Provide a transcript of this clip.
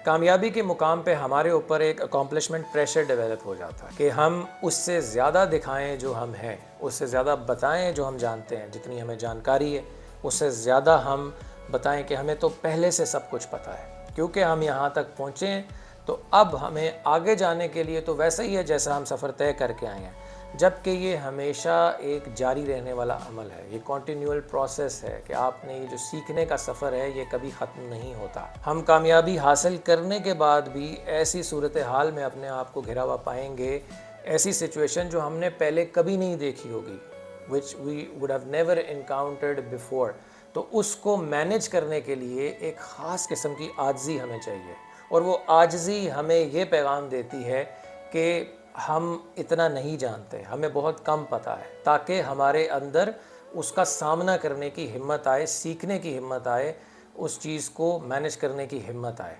کامیابی کے مقام پہ ہمارے اوپر ایک اکامپلشمنٹ پریشر ڈیولپ ہو جاتا ہے کہ ہم اس سے زیادہ دکھائیں جو ہم ہیں، اس سے زیادہ بتائیں جو ہم جانتے ہیں، جتنی ہمیں جانکاری ہے اس سے زیادہ ہم بتائیں کہ ہمیں تو پہلے سے سب کچھ پتہ ہے، کیونکہ ہم یہاں تک پہنچے ہیں تو اب ہمیں آگے جانے کے لیے تو ویسا ہی ہے جیسا ہم سفر طے کر کے آئے ہیں، جبکہ یہ ہمیشہ ایک جاری رہنے والا عمل ہے، یہ کنٹینیول پروسیس ہے کہ آپ نے یہ جو سیکھنے کا سفر ہے یہ کبھی ختم نہیں ہوتا۔ ہم کامیابی حاصل کرنے کے بعد بھی ایسی صورتحال میں اپنے آپ کو گھرا ہوا پائیں گے، ایسی سچویشن جو ہم نے پہلے کبھی نہیں دیکھی ہوگی، which we would have never encountered before۔ تو اس کو مینیج کرنے کے لیے ایک خاص قسم کی عاجزی ہمیں چاہیے، اور وہ عاجزی ہمیں یہ پیغام دیتی ہے کہ ہم اتنا نہیں جانتے، ہمیں بہت کم پتہ ہے، تاکہ ہمارے اندر اس کا سامنا کرنے کی ہمت آئے، سیکھنے کی ہمت آئے، اس چیز کو مینیج کرنے کی ہمت آئے۔